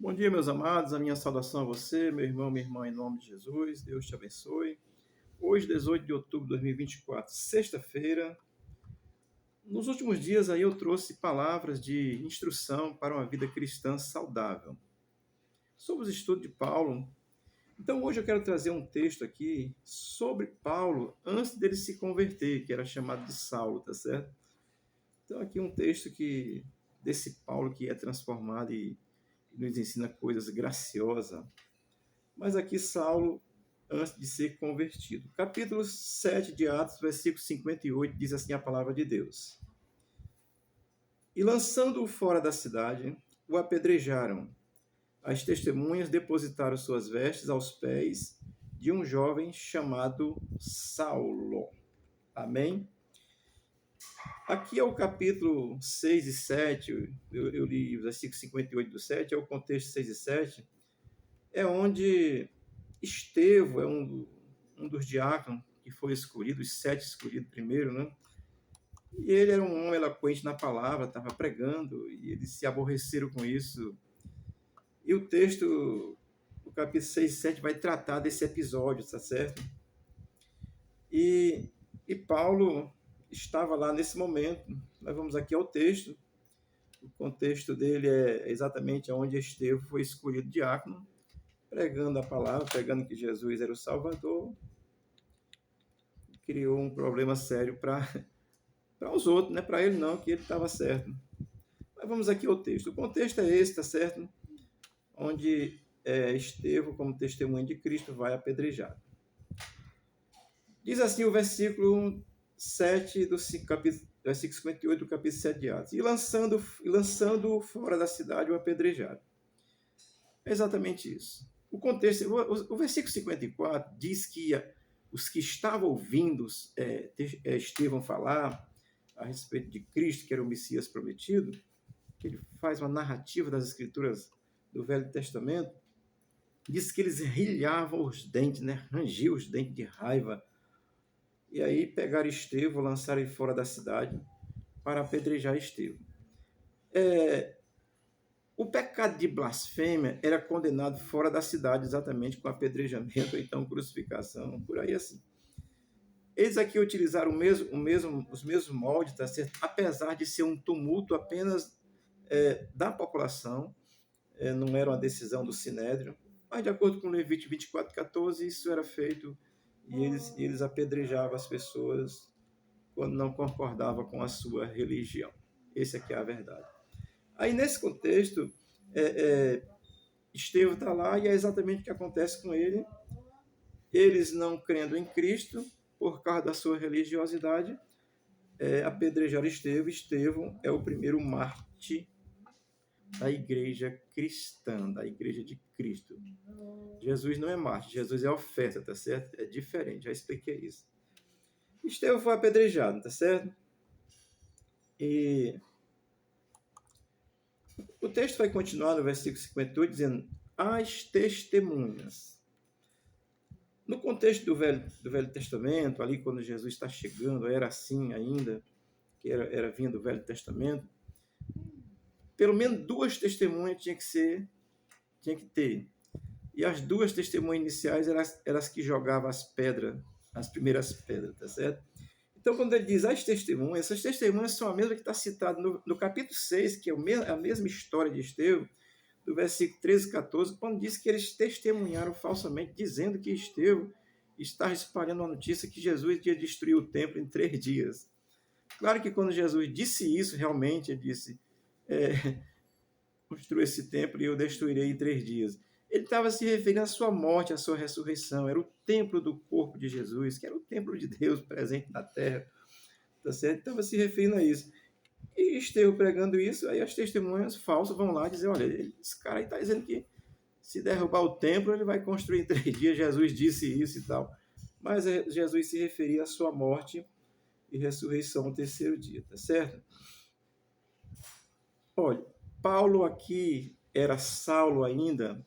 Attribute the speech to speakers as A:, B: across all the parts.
A: Bom dia, meus amados. A minha saudação a você, meu irmão, minha irmã, em nome de Jesus. Deus te abençoe. Hoje, 18 de outubro de 2024, sexta-feira. Nos últimos dias aí eu trouxe palavras de instrução para uma vida cristã saudável. Sobre os estudos de Paulo. Então, hoje eu quero trazer um texto aqui sobre Paulo antes dele se converter, que era chamado de Saulo, tá certo? Então, aqui um texto desse Paulo que é transformado e nos ensina coisas graciosas. Mas aqui Saulo, antes de ser convertido. Capítulo 7 de Atos, versículo 58, diz assim a palavra de Deus. E lançando-o fora da cidade, o apedrejaram. As testemunhas depositaram suas vestes aos pés de um jovem chamado Saulo. Amém? Aqui é o capítulo 6 e 7, eu li o versículo 58 do 7, é o contexto 6 e 7, é onde Estevão é um dos diáconos que foi escolhido, os 7 escolhidos primeiro, né? E ele era um homem eloquente na palavra, estava pregando, e eles se aborreceram com isso. E o texto, o capítulo 6 e 7, vai tratar desse episódio, tá certo? E Paulo estava lá nesse momento. Nós vamos aqui ao texto. O contexto dele é exatamente onde Estevão foi escolhido diácono, pregando a palavra, pregando que Jesus era o Salvador. Criou um problema sério para os outros, não é para ele não, que ele estava certo. Mas vamos aqui ao texto. O contexto é esse, tá certo? Onde Estevão, como testemunha de Cristo, vai apedrejado. Diz assim o versículo 7 do capítulo, versículo 58 do capítulo 7 de Atos. E lançando fora da cidade o apedrejado. É exatamente isso. O contexto, o versículo 54 diz que os que estavam ouvindo Estevão falar a respeito de Cristo, que era o Messias prometido, que ele faz uma narrativa das Escrituras do Velho Testamento, diz que eles rilhavam os dentes, né? Rangiam os dentes de raiva. E aí pegaram Estevão, lançaram ele fora da cidade para apedrejar Estevão. O pecado de blasfêmia era condenado fora da cidade, exatamente com apedrejamento, ou então crucificação, por aí assim. Eles aqui utilizaram os mesmos moldes, tá certo? Apesar de ser um tumulto apenas da população, não era uma decisão do Sinédrio, mas de acordo com Levítico 24:14, isso era feito e eles apedrejavam as pessoas quando não concordavam com a sua religião. Esse aqui é a verdade. Aí, nesse contexto, Estevão está lá e é exatamente o que acontece com ele. Eles não crendo em Cristo, por causa da sua religiosidade, apedrejaram Estevão. Estevão é o primeiro mártir da igreja cristã, da igreja de Cristo. Jesus não é mártir, Jesus é oferta, tá certo? É diferente, já expliquei isso. Estevão foi apedrejado, tá certo? E o texto vai continuar no versículo 58, dizendo: as testemunhas. No contexto do Velho Testamento, ali quando Jesus está chegando, era assim ainda, que era vindo do Velho Testamento, pelo menos 2 testemunhas tinha que ter. E as 2 testemunhas iniciais eram as que jogavam as primeiras pedras, tá certo? Então, quando ele diz as testemunhas, essas testemunhas são a mesma que está citada no capítulo 6, que é a mesma história de Estevão, do versículo 13 e 14, quando diz que eles testemunharam falsamente, dizendo que Estevão está espalhando a notícia que Jesus ia destruir o templo em 3 dias. Claro que quando Jesus disse isso, realmente, ele disse, construa esse templo e eu destruirei em 3 dias. Ele estava se referindo à sua morte, à sua ressurreição. Era o templo do corpo de Jesus, que era o templo de Deus presente na terra. Tá certo? Estava se referindo a isso. E Estevão pregando isso, aí as testemunhas falsas vão lá dizer, olha, esse cara aí está dizendo que se derrubar o templo, ele vai construir em 3 dias. Jesus disse isso e tal. Mas Jesus se referia à sua morte e ressurreição no 3º dia, tá certo? Olha, Paulo aqui era Saulo ainda,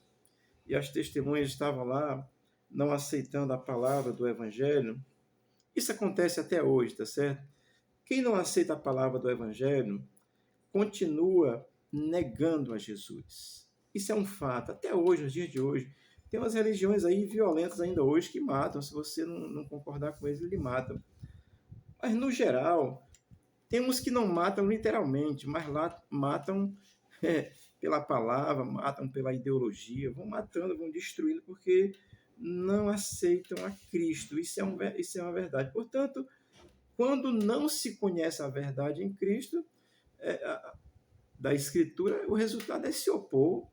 A: e as testemunhas estavam lá, não aceitando a palavra do Evangelho. Isso acontece até hoje, tá certo? Quem não aceita a palavra do Evangelho continua negando a Jesus. Isso é um fato. Até hoje, nos dias de hoje, tem umas religiões aí violentas ainda hoje que matam. Se você não concordar com eles, eles matam. Mas, no geral, tem uns que não matam literalmente, mas lá matam pela palavra, matam pela ideologia, vão matando, vão destruindo, porque não aceitam a Cristo. Isso é uma verdade. Portanto, quando não se conhece a verdade em Cristo, da Escritura, o resultado é se opor,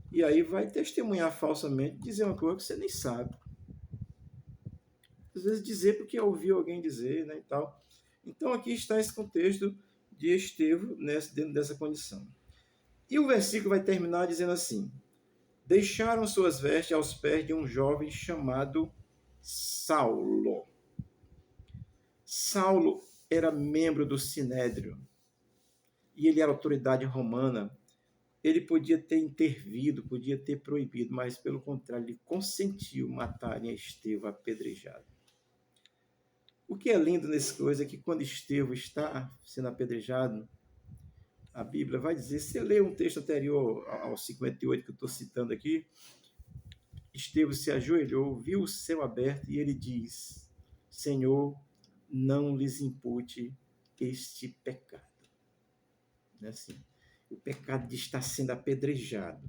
A: e aí vai testemunhar falsamente, dizer uma coisa que você nem sabe. Às vezes dizer porque ouviu alguém dizer, né, e tal. Então aqui está esse contexto de Estevão dentro dessa condição. E o versículo vai terminar dizendo assim: deixaram suas vestes aos pés de um jovem chamado Saulo. Saulo era membro do Sinédrio e ele era autoridade romana. Ele podia ter intervido, podia ter proibido, mas pelo contrário, ele consentiu matarem Estevão apedrejado. O que é lindo nessa coisa é que quando Estevão está sendo apedrejado, a Bíblia vai dizer, se você ler um texto anterior ao 58 que eu estou citando aqui, Estevão se ajoelhou, viu o céu aberto e ele diz: Senhor, não lhes impute este pecado. Não é assim? O pecado de estar sendo apedrejado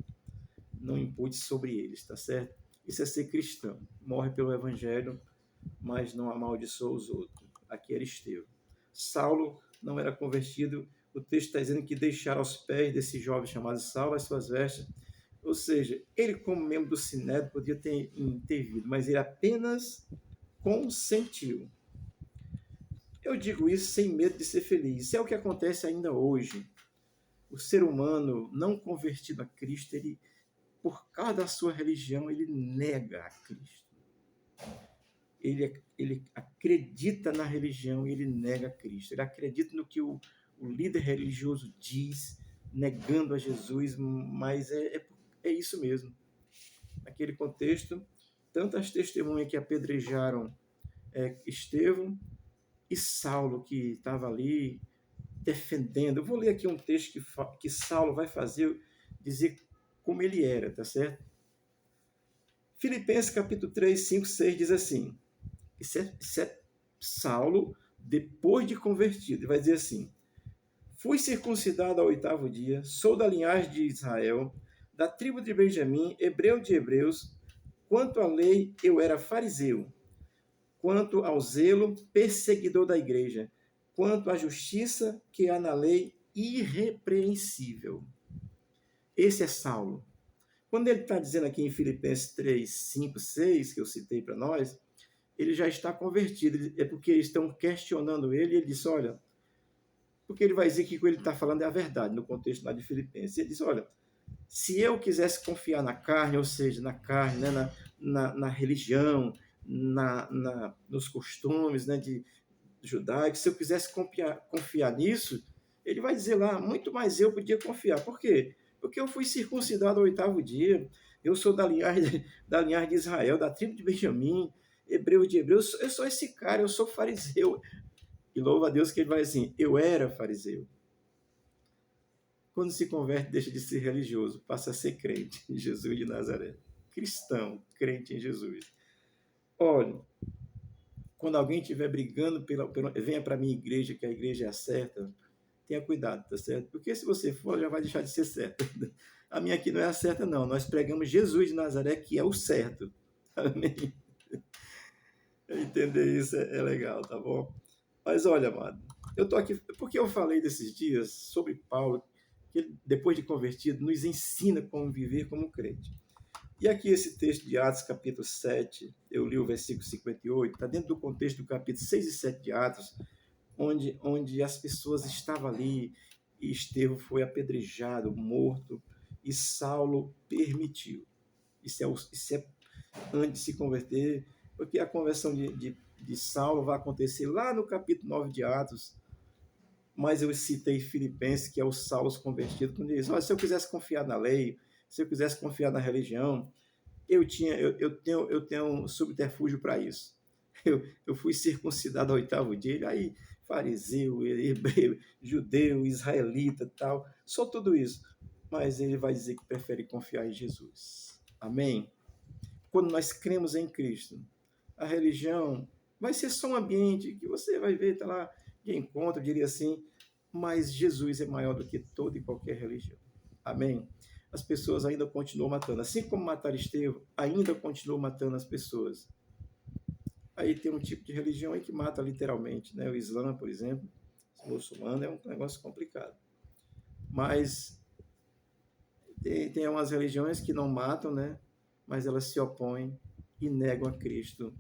A: não impute sobre eles, tá certo? Isso é ser cristão. Morre pelo evangelho, mas não amaldiçoa os outros. Aqui era Estevão. Saulo não era convertido. O texto está dizendo que deixaram aos pés desse jovem chamado Saulo as suas vestes. Ou seja, ele, como membro do Sinédrio, podia ter intervido, mas ele apenas consentiu. Eu digo isso sem medo de ser feliz. Isso é o que acontece ainda hoje. O ser humano não convertido a Cristo, ele, por causa da sua religião, ele nega a Cristo. Ele acredita na religião e ele nega a Cristo. Ele acredita no que o líder religioso diz, negando a Jesus, mas é isso mesmo. Naquele contexto, tantas testemunhas que apedrejaram Estevão e Saulo, que estava ali defendendo. Eu vou ler aqui um texto que Saulo vai dizer como ele era, tá certo? Filipenses capítulo 3, 5, 6 diz assim, isso é Saulo depois de convertido, ele vai dizer assim: fui circuncidado ao 8º dia, sou da linhagem de Israel, da tribo de Benjamim, hebreu de hebreus, quanto à lei eu era fariseu, quanto ao zelo, perseguidor da igreja, quanto à justiça que há na lei, irrepreensível. Esse é Saulo. Quando ele está dizendo aqui em Filipenses 3, 5, 6, que eu citei para nós, ele já está convertido. É porque eles estão questionando ele, e ele disse, olha, porque ele vai dizer que o que ele está falando é a verdade, no contexto lá de Filipenses. Ele diz, olha, se eu quisesse confiar na carne, ou seja, na carne, né, na religião, nos costumes, né, de judaicos, se eu quisesse confiar nisso, ele vai dizer lá, muito mais eu podia confiar. Por quê? Porque eu fui circuncidado ao 8º dia, eu sou da linhagem de Israel, da tribo de Benjamim, hebreu de hebreus, eu sou esse cara, eu sou fariseu. E louva a Deus que ele vai assim, eu era fariseu. Quando se converte, deixa de ser religioso, passa a ser crente em Jesus de Nazaré. Cristão, crente em Jesus. Olha, quando alguém estiver brigando, venha para a minha igreja, que a igreja é a certa, tenha cuidado, tá certo? Porque se você for, já vai deixar de ser certa. A minha aqui não é a certa, não. Nós pregamos Jesus de Nazaré, que é o certo. Amém? Entender isso é legal, tá bom? Mas olha, amado, eu estou aqui porque eu falei desses dias sobre Paulo, que ele, depois de convertido, nos ensina como viver como crente. E aqui esse texto de Atos, capítulo 7, eu li o versículo 58, está dentro do contexto do capítulo 6 e 7 de Atos, onde as pessoas estavam ali, e Estevão foi apedrejado, morto, e Saulo permitiu. Isso é antes de se converter, porque a conversão de Saulo vai acontecer lá no capítulo 9 de Atos, mas eu citei Filipenses, que é o Saulo convertido, quando ele diz, olha, se eu quisesse confiar na lei, se eu quisesse confiar na religião, eu tenho um subterfúgio para isso. Eu fui circuncidado ao 8º dia, aí fariseu, hebreu, judeu, israelita, tal, só tudo isso. mas ele vai dizer que prefere confiar em Jesus. Amém? Quando nós cremos em Cristo, a religião vai ser só um ambiente que você vai ver, tá lá, de encontro, diria assim, mas Jesus é maior do que toda e qualquer religião. Amém? As pessoas ainda continuam matando. Assim como mataram Estevão, ainda continuam matando as pessoas. Aí tem um tipo de religião aí que mata literalmente, né? O Islã, por exemplo, o muçulmano é um negócio complicado. Mas tem umas religiões que não matam, né? Mas elas se opõem e negam a Cristo.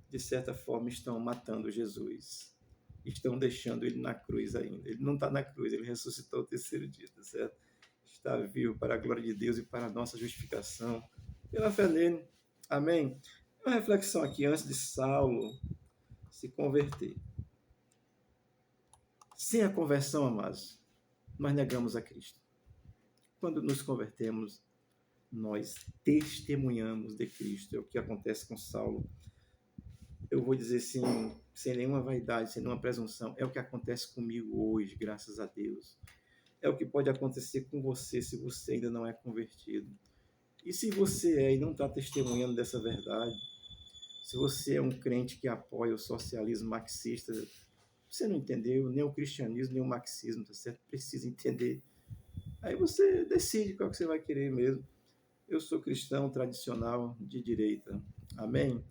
A: De certa forma, estão matando Jesus. Estão deixando ele na cruz ainda. Ele não está na cruz, ele ressuscitou ao terceiro dia, tá certo? Está vivo para a glória de Deus e para a nossa justificação. Pela fé nele. Amém? Uma reflexão aqui antes de Saulo se converter. Sem a conversão, amados, nós negamos a Cristo. Quando nos convertemos, nós testemunhamos de Cristo. É o que acontece com Saulo. Eu vou dizer assim, sem nenhuma vaidade, sem nenhuma presunção, é o que acontece comigo hoje, graças a Deus. É o que pode acontecer com você se você ainda não é convertido. E se você é e não está testemunhando dessa verdade, se você é um crente que apoia o socialismo marxista, você não entendeu nem o cristianismo, nem o marxismo, tá certo? Precisa entender. Aí você decide qual que você vai querer mesmo. Eu sou cristão tradicional de direita. Amém?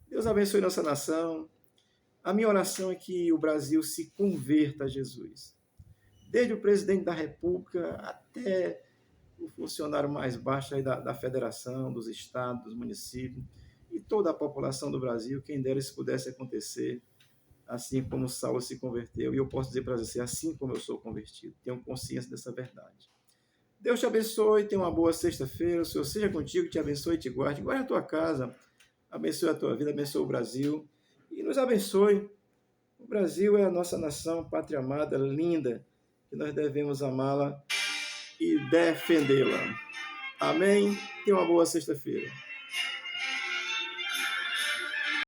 A: Deus abençoe nossa nação. A minha oração é que o Brasil se converta a Jesus. Desde o presidente da República até o funcionário mais baixo aí da federação, dos estados, dos municípios, e toda a população do Brasil, quem dera se pudesse acontecer, assim como Saulo se converteu. E eu posso dizer para você, assim como eu sou convertido, tenho consciência dessa verdade. Deus te abençoe, tenha uma boa sexta-feira, o Senhor seja contigo, te abençoe e te guarde. Guarde a tua casa, abençoe a tua vida, abençoe o Brasil e nos abençoe. O Brasil é a nossa nação, pátria amada, linda, que nós devemos amá-la e defendê-la. Amém? Tenha uma boa sexta-feira.